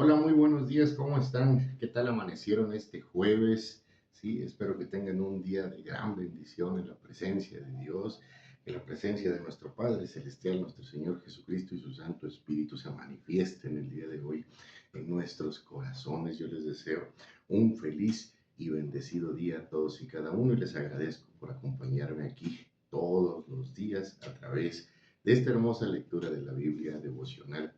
Hola, muy buenos días, ¿cómo están? ¿Qué tal amanecieron este jueves? Sí, espero que tengan un día de gran bendición en la presencia de Dios, en la presencia de nuestro Padre Celestial, nuestro Señor Jesucristo y su Santo Espíritu se manifiesten el día de hoy en nuestros corazones. Yo les deseo un feliz y bendecido día a todos y cada uno y les agradezco por acompañarme aquí todos los días a través de esta hermosa lectura de la Biblia devocional,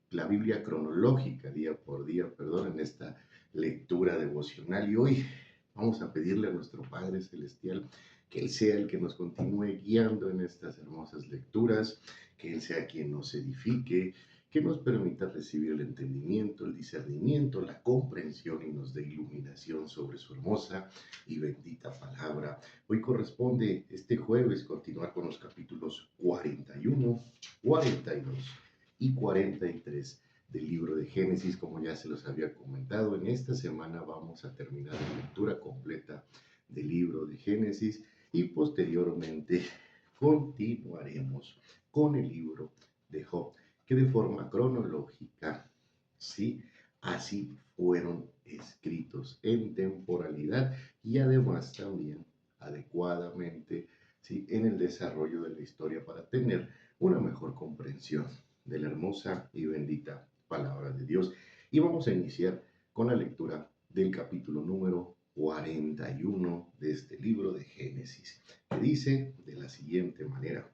la Biblia cronológica, día por día, perdón, en esta lectura devocional. Y hoy vamos a pedirle a nuestro Padre Celestial que Él sea el que nos continúe guiando en estas hermosas lecturas, que Él sea quien nos edifique, que nos permita recibir el entendimiento, el discernimiento, la comprensión y nos dé iluminación sobre su hermosa y bendita palabra. Hoy corresponde este jueves continuar con los capítulos 41, 42 y 43 del libro de Génesis. Como ya se los había comentado, en esta semana vamos a terminar la lectura completa del libro de Génesis y posteriormente continuaremos con el libro de Job, que de forma cronológica, sí, así fueron escritos en temporalidad y además también adecuadamente, sí, en el desarrollo de la historia para tener una mejor comprensión de la hermosa y bendita palabra de Dios. Y vamos a iniciar con la lectura del capítulo número 41 de este libro de Génesis, que dice de la siguiente manera: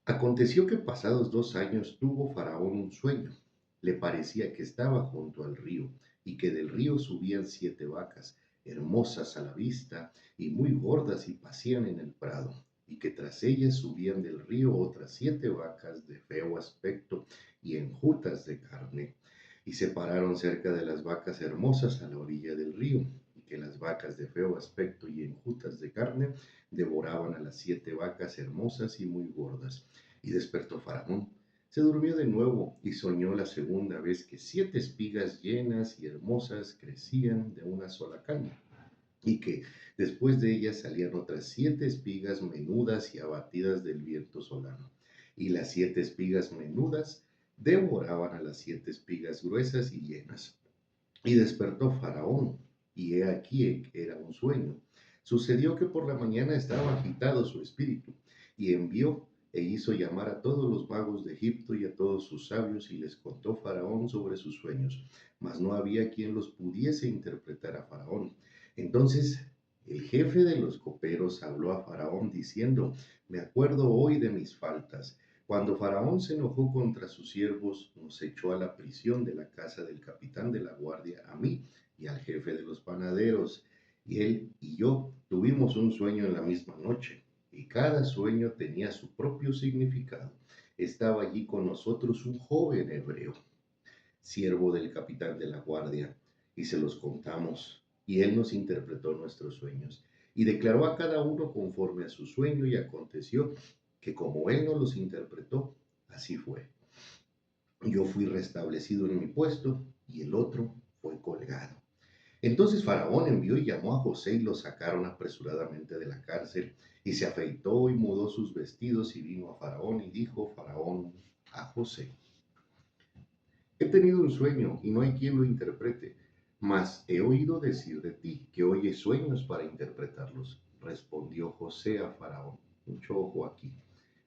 Aconteció que pasados 2 años tuvo Faraón un sueño. Le parecía que estaba junto al río y que del río subían 7 vacas, hermosas a la vista y muy gordas y pacían en el prado, y que tras ellas subían del río otras 7 vacas de feo aspecto y enjutas de carne. Y se pararon cerca de las vacas hermosas a la orilla del río, y que las vacas de feo aspecto y enjutas de carne devoraban a las 7 vacas hermosas y muy gordas. Y despertó Faraón. Se durmió de nuevo y soñó la segunda vez que 7 espigas llenas y hermosas crecían de una sola caña, y que después de ellas salían otras 7 espigas menudas y abatidas del viento solano. Y las 7 espigas menudas devoraban a las 7 espigas gruesas y llenas. Y despertó Faraón, y he aquí que era un sueño. Sucedió que por la mañana estaba agitado su espíritu, y envió e hizo llamar a todos los magos de Egipto y a todos sus sabios, y les contó Faraón sobre sus sueños, mas no había quien los pudiese interpretar a Faraón. Entonces el jefe de los coperos habló a Faraón diciendo: Me acuerdo hoy de mis faltas. Cuando Faraón se enojó contra sus siervos, nos echó a la prisión de la casa del capitán de la guardia, a mí y al jefe de los panaderos. Y él y yo tuvimos un sueño en la misma noche, y cada sueño tenía su propio significado. Estaba allí con nosotros un joven hebreo, siervo del capitán de la guardia, y se los contamos, y él nos interpretó nuestros sueños, y declaró a cada uno conforme a su sueño, y aconteció que como él nos los interpretó, así fue. Yo fui restablecido en mi puesto, y el otro fue colgado. Entonces Faraón envió y llamó a José y lo sacaron apresuradamente de la cárcel, y se afeitó y mudó sus vestidos y vino a Faraón, y dijo Faraón a José: He tenido un sueño y no hay quien lo interprete, mas he oído decir de ti que oyes sueños para interpretarlos. Respondió José a Faraón, mucho ojo aquí,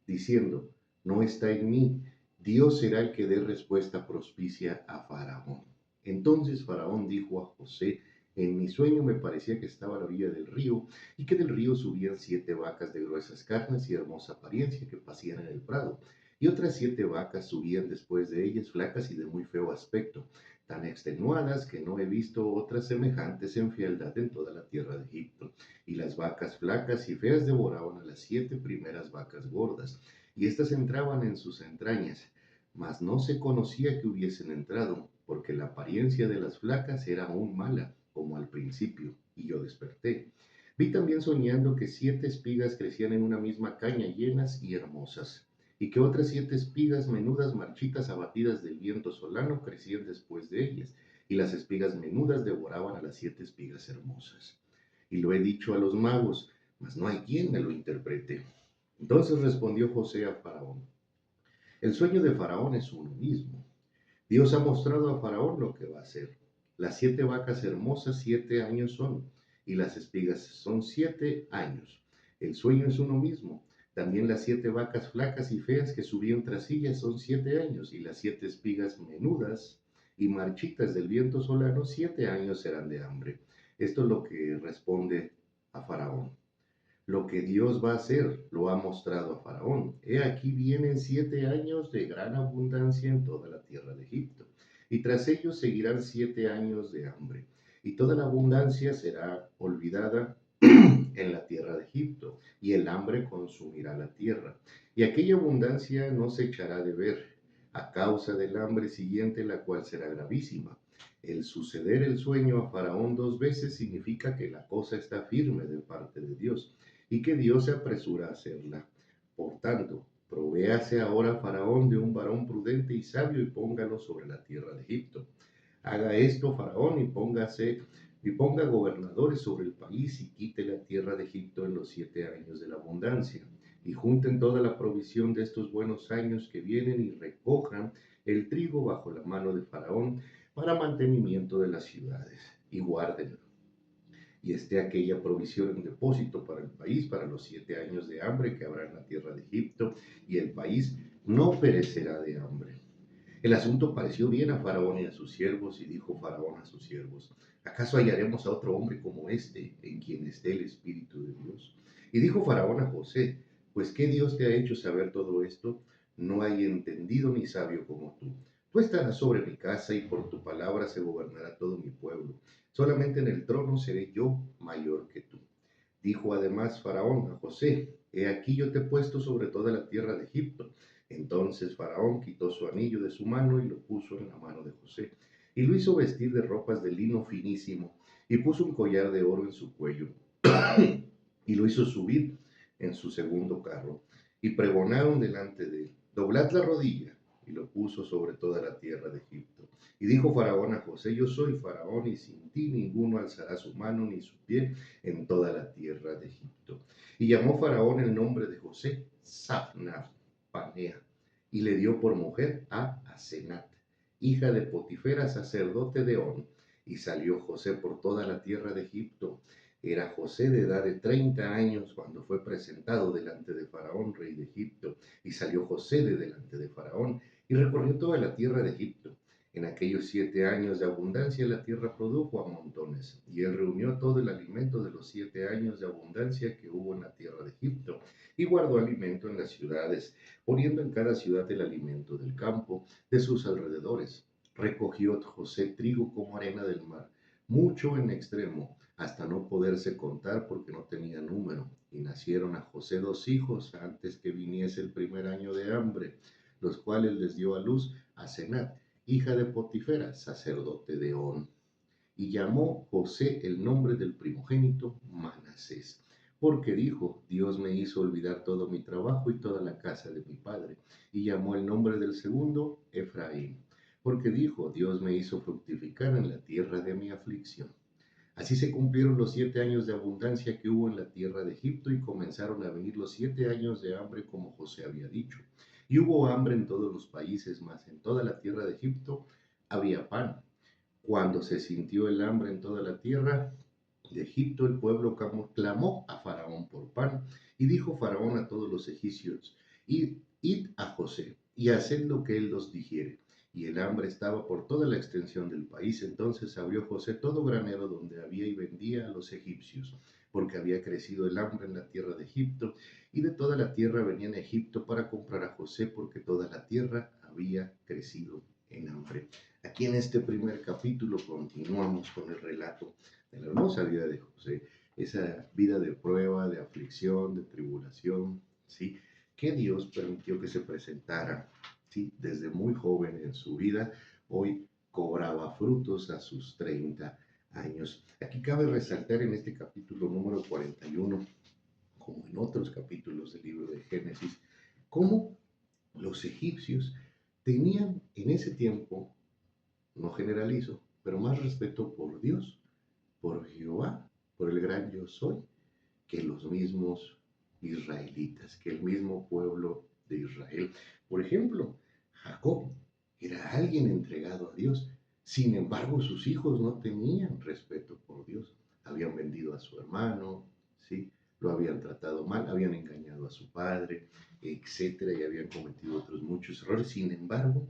diciendo: No está en mí, Dios será el que dé respuesta propicia a Faraón. Entonces Faraón dijo a José: En mi sueño me parecía que estaba a la orilla del río, y que del río subían 7 vacas de gruesas carnes y hermosa apariencia que pacían en el prado, y otras 7 vacas subían después de ellas, flacas y de muy feo aspecto, tan extenuadas que no he visto otras semejantes en fealdad en toda la tierra de Egipto. Y las vacas flacas y feas devoraban a las 7 primeras vacas gordas, y éstas entraban en sus entrañas, mas no se conocía que hubiesen entrado, porque la apariencia de las flacas era aún mala, como al principio, y yo desperté. Vi también soñando que 7 espigas crecían en una misma caña, llenas y hermosas, y que otras 7 espigas menudas, marchitas, abatidas del viento solano, crecían después de ellas, y las espigas menudas devoraban a las 7 espigas hermosas. Y lo he dicho a los magos, mas no hay quien me lo interprete. Entonces respondió José a Faraón: El sueño de Faraón es uno mismo. Dios ha mostrado a Faraón lo que va a hacer. Las 7 vacas hermosas 7 años son, y las espigas son 7 años. El sueño es uno mismo. También las 7 vacas flacas y feas que subían tras ellas son 7 años, y las 7 espigas menudas y marchitas del viento solano 7 años serán de hambre. Esto es lo que responde a Faraón. Lo que Dios va a hacer lo ha mostrado a Faraón. He aquí vienen 7 años de gran abundancia en toda la tierra de Egipto, y tras ellos seguirán 7 años de hambre, y toda la abundancia será olvidada en la tierra de Egipto, y el hambre consumirá la tierra, y aquella abundancia no se echará de ver, a causa del hambre siguiente, la cual será gravísima. El suceder el sueño a Faraón 2 veces significa que la cosa está firme de parte de Dios y que Dios se apresura a hacerla. Por tanto, provéase ahora Faraón de un varón prudente y sabio y póngalo sobre la tierra de Egipto. Haga esto Faraón y ponga gobernadores sobre el país y quite la tierra de Egipto en los 7 años de la abundancia. Y junten toda la provisión de estos buenos años que vienen y recojan el trigo bajo la mano de Faraón para mantenimiento de las ciudades y guárdenlo y esté aquella provisión en depósito para el país, para los 7 años de hambre que habrá en la tierra de Egipto, y el país no perecerá de hambre. El asunto pareció bien a Faraón y a sus siervos, y dijo Faraón a sus siervos: ¿acaso hallaremos a otro hombre como este, en quien esté el Espíritu de Dios? Y dijo Faraón a José: pues ¿qué Dios te ha hecho saber todo esto? No hay entendido ni sabio como tú. Tú estarás sobre mi casa, y por tu palabra se gobernará todo mi pueblo. Solamente en el trono seré yo mayor que tú. Dijo además Faraón a José: he aquí yo te he puesto sobre toda la tierra de Egipto. Entonces Faraón quitó su anillo de su mano y lo puso en la mano de José, y lo hizo vestir de ropas de lino finísimo, y puso un collar de oro en su cuello, y lo hizo subir en su segundo carro, y pregonaron delante de él: doblad la rodilla, y lo puso sobre toda la tierra de Egipto. Y dijo Faraón a José: yo soy Faraón, y sin ti ninguno alzará su mano ni su pie en toda la tierra de Egipto. Y llamó Faraón el nombre de José Safnar Panea, y le dio por mujer a Asenat, hija de Potifera, sacerdote de On. Y salió José por toda la tierra de Egipto. Era José de edad de 30 años cuando fue presentado delante de Faraón, rey de Egipto. Y salió José de delante de Faraón y recorrió toda la tierra de Egipto. En aquellos 7 años de abundancia la tierra produjo a montones, y él reunió todo el alimento de los 7 años de abundancia que hubo en la tierra de Egipto, y guardó alimento en las ciudades, poniendo en cada ciudad el alimento del campo de sus alrededores. Recogió José trigo como arena del mar, mucho en extremo, hasta no poderse contar porque no tenía número. Y nacieron a José 2 hijos antes que viniese el primer año de hambre, los cuales les dio a luz a Senat, hija de Potifera, sacerdote de On. Y llamó José el nombre del primogénito Manasés, porque dijo: Dios me hizo olvidar todo mi trabajo y toda la casa de mi padre. Y llamó el nombre del segundo Efraín, porque dijo: Dios me hizo fructificar en la tierra de mi aflicción. Así se cumplieron los 7 años de abundancia que hubo en la tierra de Egipto, y comenzaron a venir los 7 años de hambre como José había dicho. Y hubo hambre en todos los países, mas en toda la tierra de Egipto había pan. Cuando se sintió el hambre en toda la tierra de Egipto, el pueblo clamó a Faraón por pan, y dijo Faraón a todos los egipcios: id a José y haced lo que él os dijere. Y el hambre estaba por toda la extensión del país. Entonces abrió José todo granero donde había, y vendía a los egipcios, porque había crecido el hambre en la tierra de Egipto, y de toda la tierra venían a Egipto para comprar a José, porque toda la tierra había crecido en hambre. Aquí en este primer capítulo continuamos con el relato de la hermosa vida de José, esa vida de prueba, de aflicción, de tribulación, ¿sí? Que Dios permitió que se presentara, ¿sí? Desde muy joven en su vida. Hoy cobraba frutos a sus 30 años. Aquí cabe resaltar en este capítulo número 41, como en otros capítulos del libro de Génesis, cómo los egipcios tenían en ese tiempo, no generalizo, pero más respeto por Dios, por Jehová, por el gran yo soy, que los mismos israelitas, que el mismo pueblo de Israel. Por ejemplo, Jacob. era alguien entregado a Dios. Sin embargo, sus hijos no tenían respeto por Dios. Habían vendido a su hermano, ¿sí? Lo habían tratado mal, habían engañado a su padre, etcétera, y habían cometido otros muchos errores. Sin embargo,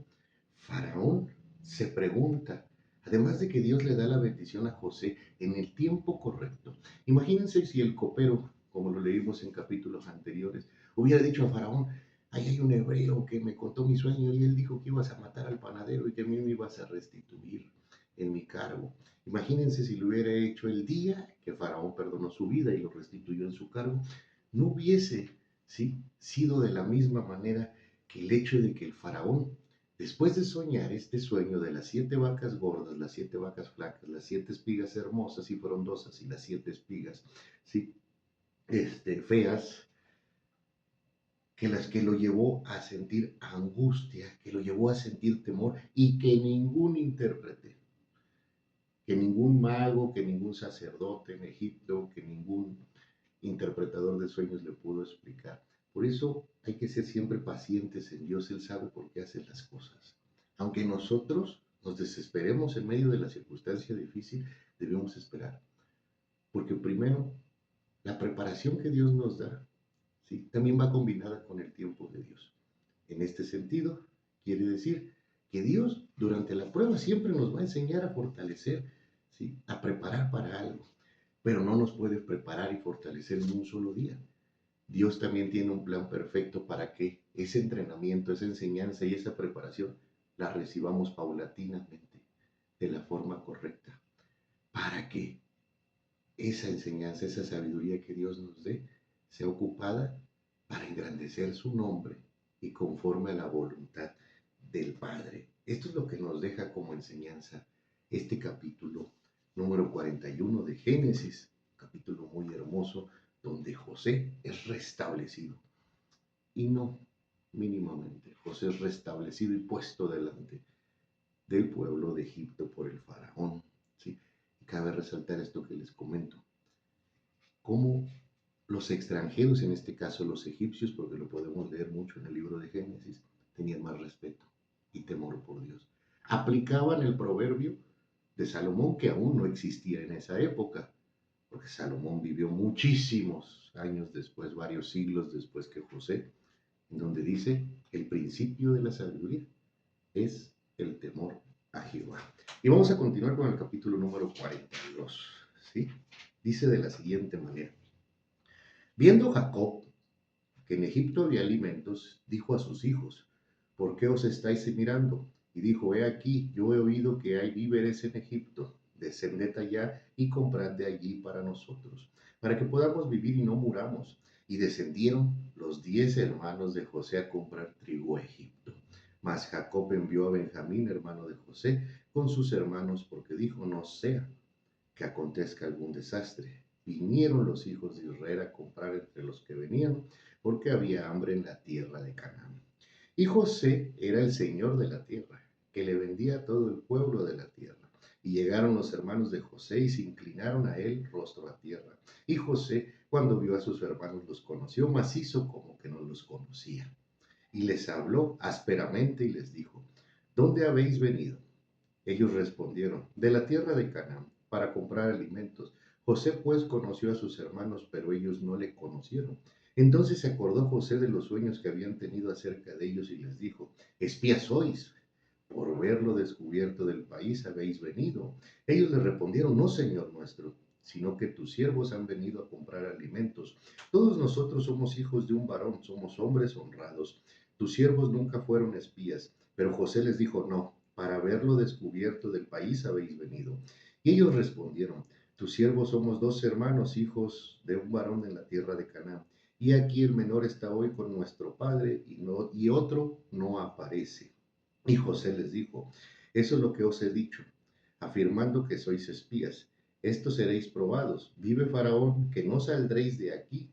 Faraón se pregunta, además de que Dios le da la bendición a José en el tiempo correcto. Imagínense si el copero, como lo leímos en capítulos anteriores, hubiera dicho a Faraón, ahí hay un hebreo que me contó mi sueño y él dijo que ibas a matar al panadero y que a mí me ibas a restituir en mi cargo. Imagínense si lo hubiera hecho el día que Faraón perdonó su vida y lo restituyó en su cargo, no hubiese, ¿sí?, sido de la misma manera que el hecho de que el Faraón, después de soñar este sueño de las 7 vacas gordas, las 7 vacas flacas, las 7 espigas hermosas y frondosas y las 7 espigas, ¿sí?, feas, que las que lo llevó a sentir angustia, que lo llevó a sentir temor y que ningún intérprete, que ningún mago, que ningún sacerdote en Egipto, que ningún interpretador de sueños le pudo explicar. Por eso hay que ser siempre pacientes en Dios, Él sabe por qué hace las cosas. Aunque nosotros nos desesperemos en medio de la circunstancia difícil, debemos esperar. Porque primero, la preparación que Dios nos da, ¿sí?, también va combinada con el tiempo de Dios. En este sentido, quiere decir que Dios durante la prueba siempre nos va a enseñar a fortalecer, ¿sí?, a preparar para algo, pero no nos puede preparar y fortalecer en un solo día. Dios también tiene un plan perfecto para que ese entrenamiento, esa enseñanza y esa preparación la recibamos paulatinamente, de la forma correcta, para que esa enseñanza, esa sabiduría que Dios nos dé, sea ocupada para engrandecer su nombre y conforme a la voluntad del Padre. Esto es lo que nos deja como enseñanza este capítulo número 41 de Génesis, capítulo muy hermoso, donde José es restablecido. Y no mínimamente, José es restablecido y puesto delante del pueblo de Egipto por el faraón. ¿Sí? Y cabe resaltar esto que les comento, cómo los extranjeros, en este caso los egipcios, porque lo podemos leer mucho en el libro de Génesis, tenían más respeto y temor por Dios. Aplicaban el proverbio de Salomón, que aún no existía en esa época, porque Salomón vivió muchísimos años después, varios siglos después que José, en donde dice, el principio de la sabiduría es el temor a Jehová. Y vamos a continuar con el capítulo número 42, ¿sí? Dice de la siguiente manera, viendo Jacob que en Egipto había alimentos, dijo a sus hijos, ¿por qué os estáis mirando? Y dijo, he aquí, yo he oído que hay víveres en Egipto, descended allá y comprad de allí para nosotros, para que podamos vivir y no muramos. Y descendieron los 10 hermanos de José a comprar trigo a Egipto. Mas Jacob envió a Benjamín, hermano de José, con sus hermanos, porque dijo, no sea que acontezca algún desastre. Vinieron los hijos de Israel a comprar entre los que venían, porque había hambre en la tierra de Canaán. Y José era el señor de la tierra, que le vendía a todo el pueblo de la tierra. Y llegaron los hermanos de José y se inclinaron a él rostro a tierra. Y José, cuando vio a sus hermanos, los conoció, mas hizo como que no los conocía. Y les habló ásperamente y les dijo, ¿dónde habéis venido? Ellos respondieron, de la tierra de Canaán, para comprar alimentos. José pues conoció a sus hermanos, pero ellos no le conocieron. Entonces se acordó José de los sueños que habían tenido acerca de ellos y les dijo, espías sois, por verlo descubierto del país habéis venido. Ellos le respondieron, no, señor nuestro, sino que tus siervos han venido a comprar alimentos. Todos nosotros somos hijos de un varón, somos hombres honrados. Tus siervos nunca fueron espías. Pero José les dijo, no, para verlo descubierto del país habéis venido. Y ellos respondieron, tus siervos somos 2 hermanos, hijos de un varón en la tierra de Canaán. Y aquí el menor está hoy con nuestro padre y otro no aparece. Y José les dijo, eso es lo que os he dicho, afirmando que sois espías. Esto seréis probados. Vive Faraón, que no saldréis de aquí,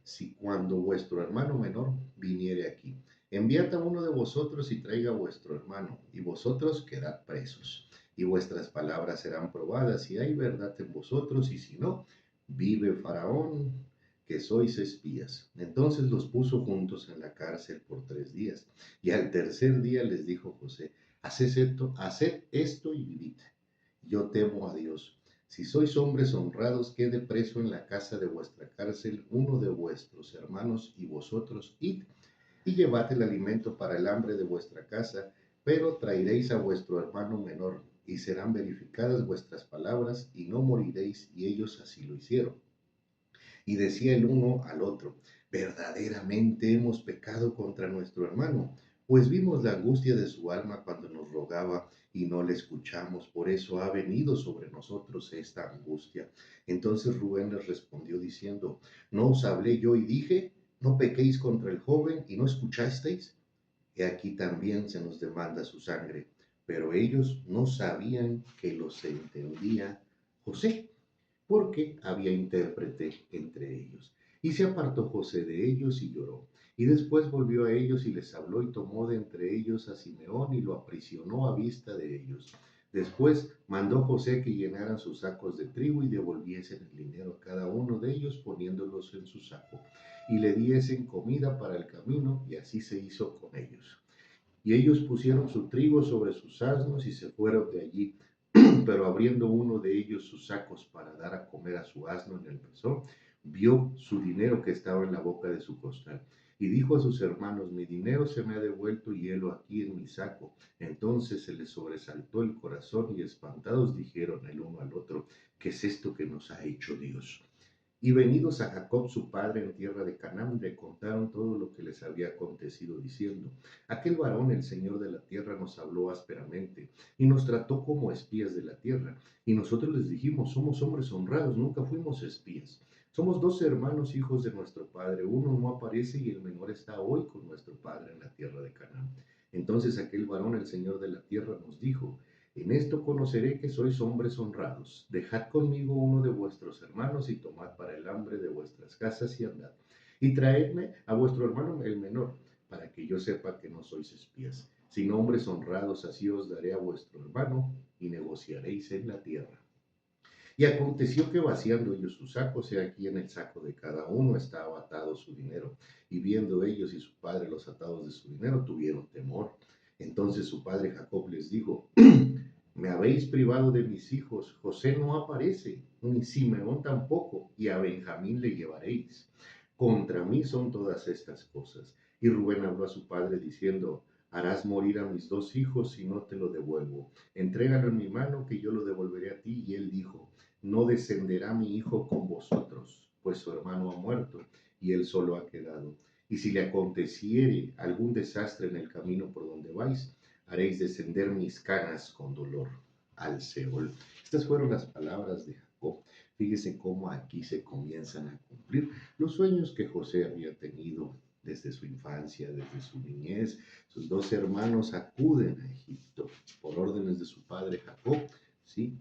si cuando vuestro hermano menor viniere aquí. Enviad a uno de vosotros y traiga a vuestro hermano, y vosotros quedad presos. Y vuestras palabras serán probadas, si hay verdad en vosotros, y si no, vive Faraón, que sois espías. Entonces los puso juntos en la cárcel por 3 días. Y al tercer día les dijo José, haced esto y vivid. Yo temo a Dios. Si sois hombres honrados, quede preso en la casa de vuestra cárcel uno de vuestros hermanos, y vosotros id y llevad el alimento para el hambre de vuestra casa, pero traeréis a vuestro hermano menor, y serán verificadas vuestras palabras, y no moriréis, y ellos así lo hicieron. Y decía el uno al otro, verdaderamente hemos pecado contra nuestro hermano, pues vimos la angustia de su alma cuando nos rogaba y no le escuchamos, por eso ha venido sobre nosotros esta angustia. Entonces Rubén les respondió diciendo, ¿no os hablé yo y dije, no pequéis contra el joven y no escuchasteis? He aquí también se nos demanda su sangre. Pero ellos no sabían que los entendía José, porque había intérprete entre ellos. Y se apartó José de ellos y lloró. Y después volvió a ellos y les habló y tomó de entre ellos a Simeón y lo aprisionó a vista de ellos. Después mandó José que llenaran sus sacos de trigo y devolviesen el dinero a cada uno de ellos poniéndolos en su saco. Y le diesen comida para el camino, y así se hizo con ellos. Y ellos pusieron su trigo sobre sus asnos y se fueron de allí. Pero abriendo uno de ellos sus sacos para dar a comer a su asno en el mesón, vio su dinero que estaba en la boca de su costal. Y dijo a sus hermanos, mi dinero se me ha devuelto y helo aquí en mi saco. Entonces se les sobresaltó el corazón y espantados dijeron el uno al otro, ¿qué es esto que nos ha hecho Dios? Y venidos a Jacob su padre en tierra de Canaán, le contaron todo lo que les había acontecido, diciendo, aquel varón, el Señor de la tierra, nos habló ásperamente y nos trató como espías de la tierra. Y nosotros les dijimos, somos hombres honrados, nunca fuimos espías. Somos 12 hermanos, hijos de nuestro padre. Uno no aparece y el menor está hoy con nuestro padre en la tierra de Canaán. Entonces aquel varón, el Señor de la tierra, nos dijo, en esto conoceré que sois hombres honrados. Dejad conmigo uno de vuestros hermanos y tomad para el hambre de vuestras casas y andad. Y traedme a vuestro hermano el menor, para que yo sepa que no sois espías, sino hombres honrados, así os daré a vuestro hermano y negociaréis en la tierra. Y aconteció que vaciando ellos sus sacos, he aquí en el saco de cada uno estaba atado su dinero. Y viendo ellos y su padre los atados de su dinero, tuvieron temor. Entonces su padre Jacob les dijo, me habéis privado de mis hijos, José no aparece, ni Simeón tampoco, y a Benjamín le llevaréis. Contra mí son todas estas cosas. Y Rubén habló a su padre diciendo, harás morir a mis 2 hijos si no te lo devuelvo. Entrégalo en mi mano que yo lo devolveré a ti. Y él dijo, no descenderá mi hijo con vosotros, pues su hermano ha muerto y él solo ha quedado. Y si le aconteciere algún desastre en el camino por donde vais, haréis descender mis canas con dolor al Seol. Estas fueron las palabras de Jacob. Fíjese cómo aquí se comienzan a cumplir los sueños que José había tenido desde su infancia, desde su niñez. Sus 2 hermanos acuden a Egipto por órdenes de su padre Jacob, ¿sí?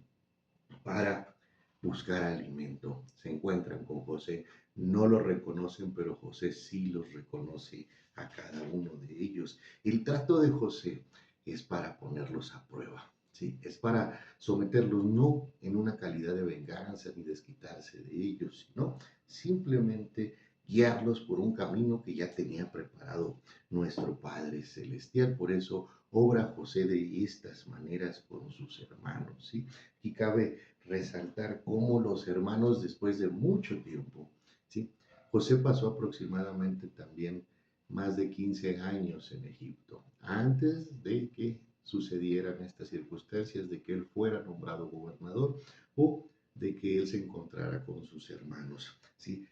Para buscar alimento. Se encuentran con José, no lo reconocen, pero José sí los reconoce a cada uno de ellos. El trato de José es para ponerlos a prueba, ¿sí? Es para someterlos no en una calidad de venganza ni desquitarse de ellos, sino simplemente guiarlos por un camino que ya tenía preparado nuestro Padre Celestial. Por eso obra José de estas maneras con sus hermanos, ¿sí? Y cabe resaltar cómo los hermanos, después de mucho tiempo, ¿sí? José pasó aproximadamente también más de 15 años en Egipto, antes de que sucedieran estas circunstancias de que él fuera nombrado gobernador o de que él se encontrara con sus hermanos, ¿sí?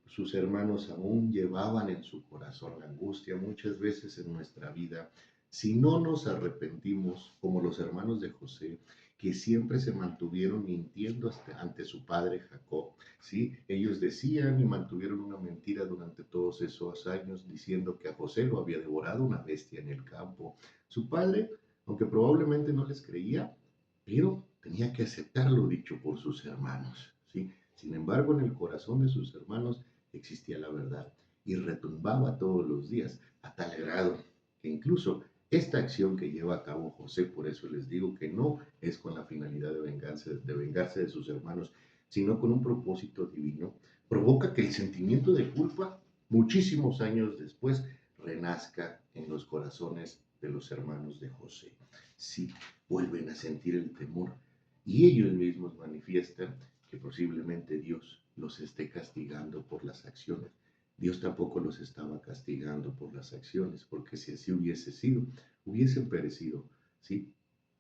Sus hermanos aún llevaban en su corazón la angustia. Muchas veces en nuestra vida, si no nos arrepentimos, como los hermanos de José, que siempre se mantuvieron mintiendo ante su padre Jacob, ¿sí? Ellos decían y mantuvieron una mentira durante todos esos años, diciendo que a José lo había devorado una bestia en el campo. Su padre, aunque probablemente no les creía, pero tenía que aceptar lo dicho por sus hermanos, ¿sí? Sin embargo, en el corazón de sus hermanos existía la verdad y retumbaba todos los días, a tal grado que incluso esta acción que lleva a cabo José, por eso les digo que no es con la finalidad de vengarse de sus hermanos, sino con un propósito divino, provoca que el sentimiento de culpa, muchísimos años después, renazca en los corazones de los hermanos de José. sí, vuelven a sentir el temor y ellos mismos manifiestan que posiblemente Dios los esté castigando por las acciones. Dios tampoco los estaba castigando por las acciones, porque si así hubiese sido, hubiesen perecido, ¿sí?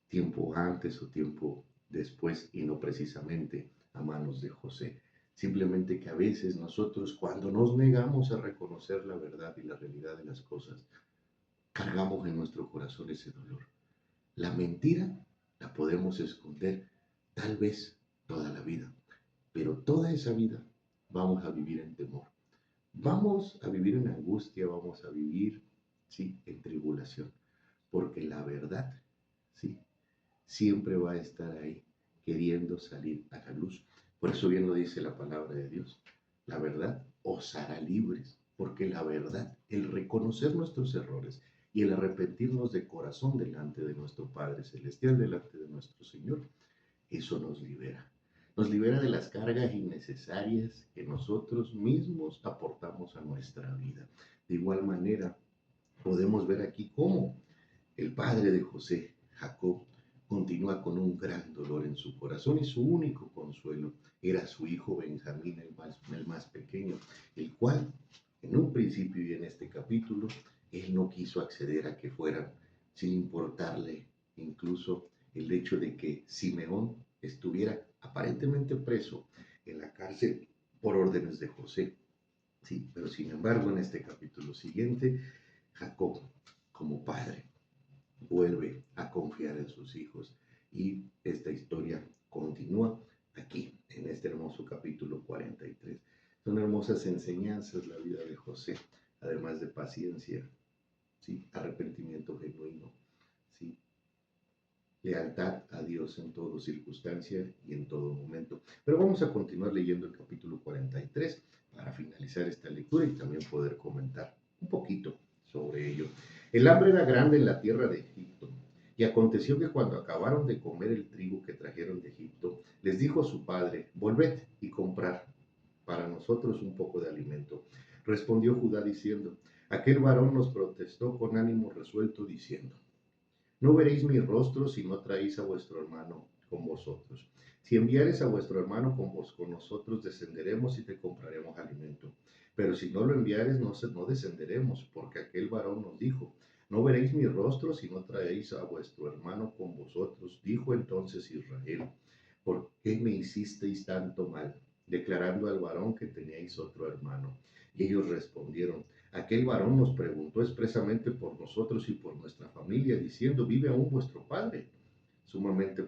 Tiempo antes o tiempo después y no precisamente a manos de José. Simplemente que a veces nosotros cuando nos negamos a reconocer la verdad y la realidad de las cosas, cargamos en nuestro corazón ese dolor. La mentira la podemos esconder tal vez toda la vida, pero toda esa vida vamos a vivir en temor. Vamos a vivir en angustia, vamos a vivir, sí, en tribulación, porque la verdad, sí, siempre va a estar ahí queriendo salir a la luz. Por eso bien lo dice la palabra de Dios. La verdad os hará libres, porque la verdad, el reconocer nuestros errores y el arrepentirnos de corazón delante de nuestro Padre Celestial, delante de nuestro Señor, eso nos libera. Nos libera de las cargas innecesarias que nosotros mismos aportamos a nuestra vida. De igual manera, podemos ver aquí cómo el padre de José, Jacob, continúa con un gran dolor en su corazón y su único consuelo era su hijo Benjamín, el más pequeño, el cual en un principio y en este capítulo, él no quiso acceder a que fueran, sin importarle incluso el hecho de que Simeón estuviera aparentemente preso en la cárcel por órdenes de José. Sí, pero sin embargo en este capítulo siguiente, Jacob, como padre, vuelve a confiar en sus hijos. Y esta historia continúa aquí, en este hermoso capítulo 43. Son hermosas enseñanzas la vida de José, además de paciencia, ¿sí? Arrepentimiento genuino, ¿sí? Lealtad a Dios en toda circunstancia y en todo momento. Pero vamos a continuar leyendo el capítulo 43 para finalizar esta lectura y también poder comentar un poquito sobre ello. El hambre era grande en la tierra de Egipto, y aconteció que cuando acabaron de comer el trigo que trajeron de Egipto, les dijo a su padre: volved y comprad para nosotros un poco de alimento. Respondió Judá diciendo: aquel varón nos protestó con ánimo resuelto, diciendo: no veréis mi rostro si no traéis a vuestro hermano con vosotros. Si enviares a vuestro hermano con nosotros, descenderemos y te compraremos alimento. Pero si no lo enviares, no descenderemos, porque aquel varón nos dijo: no veréis mi rostro si no traéis a vuestro hermano con vosotros. Dijo entonces Israel: ¿por qué me hicisteis tanto mal, declarando al varón que teníais otro hermano? Y ellos respondieron: aquel varón nos preguntó expresamente por nosotros y por nuestra familia, diciendo: ¿vive aún vuestro padre? Sanamente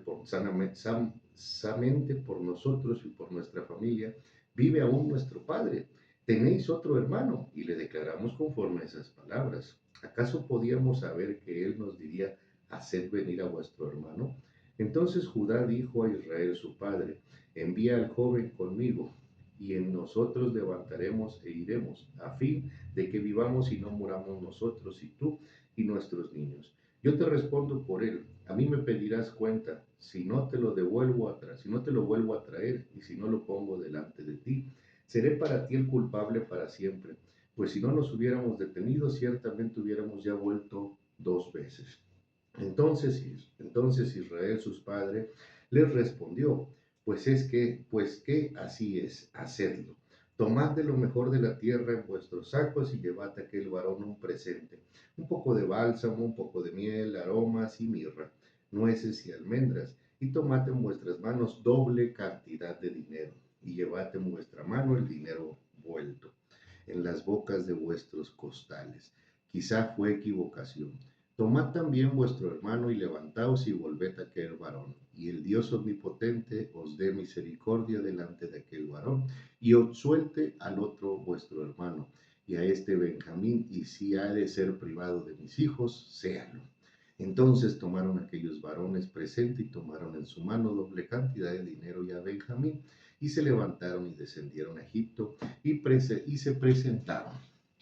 por nosotros y por nuestra familia, vive aún nuestro padre. ¿Tenéis otro hermano? Y le declaramos conforme a esas palabras. ¿Acaso podíamos saber que él nos diría: haced venir a vuestro hermano? Entonces Judá dijo a Israel su padre: envía al joven conmigo, y en nosotros levantaremos e iremos, a fin de que vivamos y no muramos nosotros y tú y nuestros niños. Yo te respondo por él. A mí me pedirás cuenta si no te lo si no te lo vuelvo a traer y si no lo pongo delante de ti. Seré para ti el culpable para siempre, pues si no nos hubiéramos detenido, ciertamente hubiéramos ya vuelto dos veces. Entonces Israel, sus padres, les respondió: pues que así es, hacedlo. Tomad de lo mejor de la tierra en vuestros sacos y llevad a aquel varón un presente: un poco de bálsamo, un poco de miel, aromas y mirra, nueces y almendras, y tomad en vuestras manos doble cantidad de dinero, y llevad en vuestra mano el dinero vuelto en las bocas de vuestros costales. Quizá fue equivocación. Tomad también vuestro hermano y levantaos y volved a aquel varón, y el Dios omnipotente os dé misericordia delante de aquel varón, y os suelte al otro vuestro hermano, y a este Benjamín, y si ha de ser privado de mis hijos, séalo. Entonces tomaron aquellos varones presente y tomaron en su mano doble cantidad de dinero y a Benjamín, y se levantaron y descendieron a Egipto y se presentaron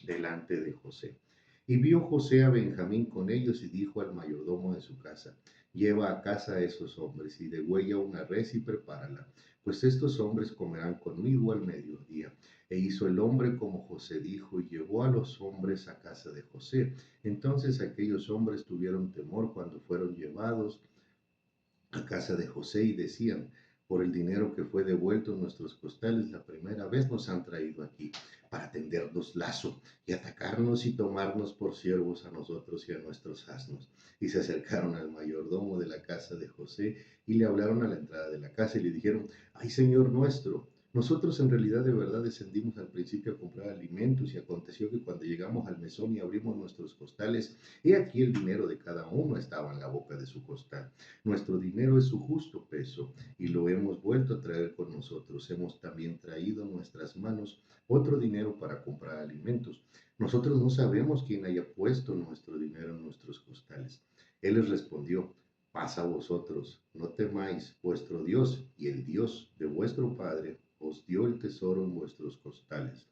delante de José. Y vio José a Benjamín con ellos y dijo al mayordomo de su casa: lleva a casa a esos hombres y degüella una res y prepárala, pues estos hombres comerán conmigo al mediodía. E hizo el hombre como José dijo y llevó a los hombres a casa de José. Entonces aquellos hombres tuvieron temor cuando fueron llevados a casa de José y decían, por el dinero que fue devuelto en nuestros costales la primera vez nos han traído aquí para tendernos lazo y atacarnos y tomarnos por siervos a nosotros y a nuestros asnos. Y se acercaron al mayordomo de la casa de José y le hablaron a la entrada de la casa y le dijeron, ay Señor nuestro, nosotros en realidad de verdad descendimos al principio a comprar alimentos y aconteció que cuando llegamos al mesón y abrimos nuestros costales, he aquí el dinero de cada uno estaba en la boca de su costal. Nuestro dinero es su justo peso y lo hemos vuelto a traer con nosotros. Hemos también traído en nuestras manos otro dinero para comprar alimentos. Nosotros no sabemos quién haya puesto nuestro dinero en nuestros costales. Él les respondió, paz a vosotros, no temáis, vuestro Dios y el Dios de vuestro Padre os dio el tesoro en vuestros costales.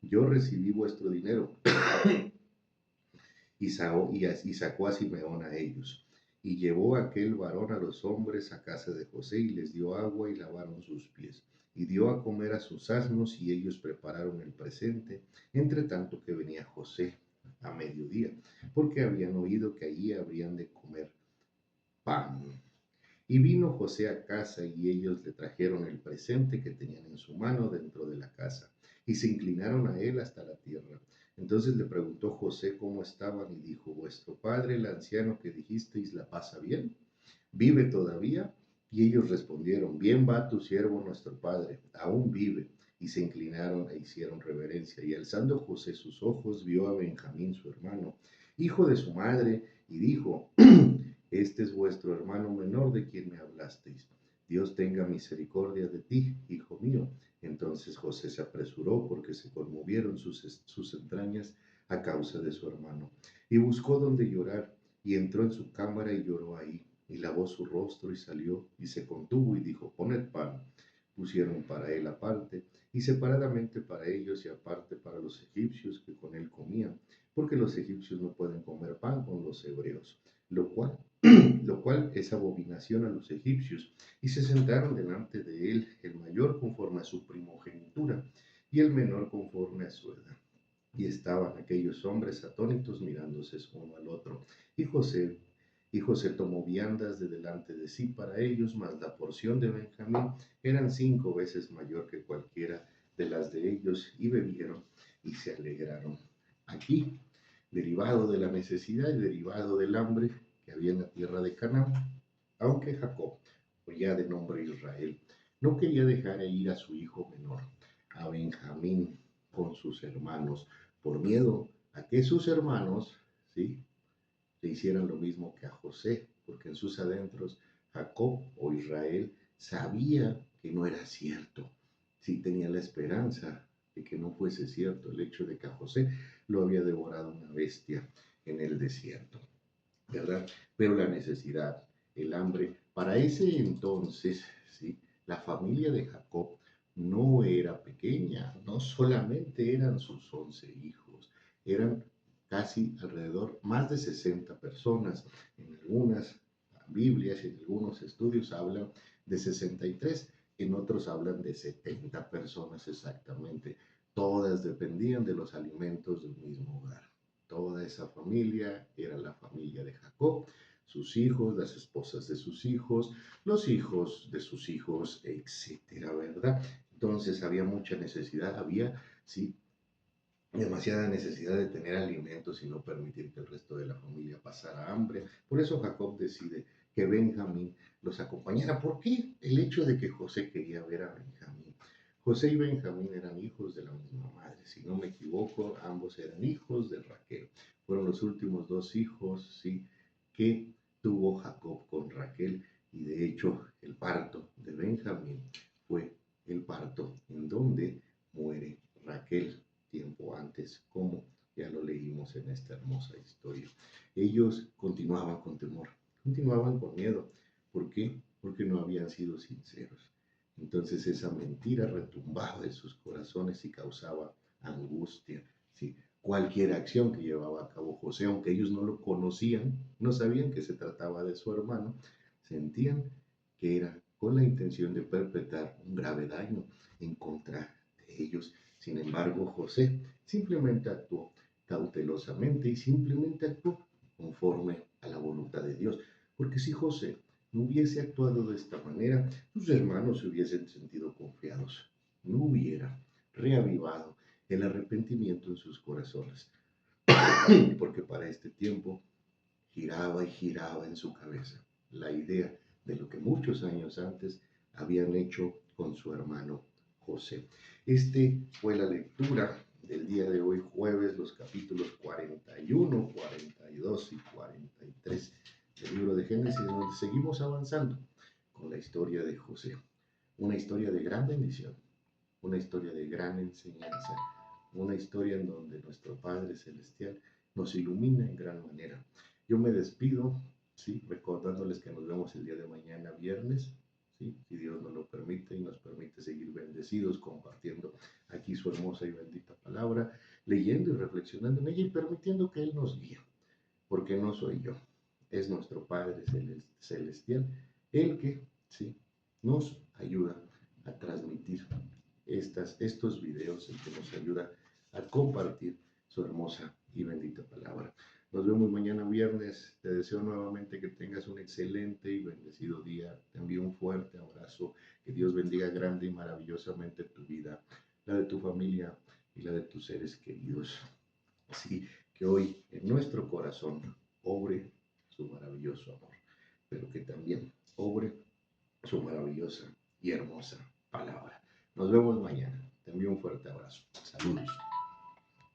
Yo recibí vuestro dinero y sacó a Simeón a ellos. Y llevó aquel varón a los hombres a casa de José y les dio agua y lavaron sus pies. Y dio a comer a sus asnos y ellos prepararon el presente, entre tanto que venía José a mediodía, porque habían oído que allí habrían de comer pan. Y vino José a casa y ellos le trajeron el presente que tenían en su mano dentro de la casa y se inclinaron a él hasta la tierra. Entonces le preguntó José cómo estaban y dijo, vuestro padre, el anciano que dijisteis, ¿la pasa bien? ¿Vive todavía? Y ellos respondieron, bien va tu siervo nuestro padre, aún vive. Y se inclinaron e hicieron reverencia. Y alzando José sus ojos, vio a Benjamín su hermano, hijo de su madre, y dijo, este es vuestro hermano menor de quien me hablasteis. Dios tenga misericordia de ti, hijo mío. Entonces José se apresuró porque se conmovieron sus entrañas a causa de su hermano. Y buscó donde llorar, y entró en su cámara y lloró ahí y lavó su rostro y salió y se contuvo y dijo, poned pan. Pusieron para él aparte y separadamente para ellos y aparte para los egipcios que con él comían, porque los egipcios no pueden comer pan con los hebreos, lo cual es abominación a los egipcios. Y se sentaron delante de él, el mayor conforme a su primogenitura y el menor conforme a su edad. Y estaban aquellos hombres atónitos mirándose uno al otro. Y José tomó viandas de delante de sí para ellos, mas la porción de Benjamín eran 5 veces mayor que cualquiera de las de ellos, y bebieron y se alegraron. Aquí, derivado de la necesidad y derivado del hambre que había en la tierra de Canaán, aunque Jacob, ya de nombre Israel, no quería dejar ir a su hijo menor, a Benjamín, con sus hermanos, por miedo a que sus hermanos, ¿sí?, le hicieran lo mismo que a José, porque en sus adentros Jacob o Israel sabía que no era cierto. Sí tenía la esperanza de que no fuese cierto el hecho de que a José lo había devorado una bestia en el desierto, ¿verdad? Pero la necesidad, el hambre, para ese entonces, ¿sí?, la familia de Jacob no era pequeña, no solamente eran sus 11 hijos, eran casi alrededor, más de 60 personas. En algunas Biblias y en algunos estudios hablan de 63, en otros hablan de 70 personas exactamente. Todas dependían de los alimentos del mismo hogar. Toda esa familia era la familia de Jacob, sus hijos, las esposas de sus hijos, los hijos de sus hijos, etcétera, ¿verdad? Entonces había mucha necesidad, había, sí, demasiada necesidad de tener alimentos y no permitir que el resto de la familia pasara hambre. Por eso Jacob decide que Benjamín los acompañara. ¿Por qué? El hecho de que José quería ver a Benjamín. José y Benjamín eran hijos de la misma madre. Si no me equivoco, ambos eran hijos de Raquel. Fueron los últimos dos hijos, sí, que tuvo Jacob con Raquel. Y de hecho, el parto de Benjamín fue el parto en donde muere Raquel tiempo antes, como ya lo leímos en esta hermosa historia. Ellos continuaban con temor, continuaban con miedo. ¿Por qué? Porque no habían sido sinceros. Entonces esa mentira retumbaba en sus corazones y causaba angustia. ¿Sí? cualquier acción que llevaba a cabo José, aunque ellos no lo conocían, no sabían que se trataba de su hermano, sentían que era con la intención de perpetrar un grave daño en contra de ellos. Sin embargo, José simplemente actuó cautelosamente y simplemente actuó conforme a la voluntad de Dios. Porque si José no hubiese actuado de esta manera, sus hermanos se hubiesen sentido confiados. No hubiera reavivado el arrepentimiento en sus corazones. Porque para este tiempo giraba y giraba en su cabeza la idea de lo que muchos años antes habían hecho con su hermano José. Este fue la lectura del día de hoy, jueves, los capítulos 41, 42 y 43 del libro de Génesis, donde seguimos avanzando con la historia de José. Una historia de gran bendición, una historia de gran enseñanza, una historia en donde nuestro Padre Celestial nos ilumina en gran manera. Yo me despido, ¿sí? Recordándoles que nos vemos el día de mañana, viernes, ¿sí? Si Dios nos lo permite y nos permite seguir bendecidos, compartiendo aquí su hermosa y bendita palabra, leyendo y reflexionando en ella y permitiendo que Él nos guíe, porque no soy yo, es nuestro Padre Celestial, el que, ¿sí? Nos ayuda a transmitir estos videos, el que nos ayuda a compartir su hermosa y bendita palabra. Nos vemos mañana viernes. Te deseo nuevamente que tengas un excelente y bendecido día. Te envío un fuerte abrazo. Que Dios bendiga grande y maravillosamente tu vida, la de tu familia y la de tus seres queridos. Así que hoy en nuestro corazón obre su maravilloso amor, pero que también obre su maravillosa y hermosa palabra. Nos vemos mañana. Te envío un fuerte abrazo. Saludos.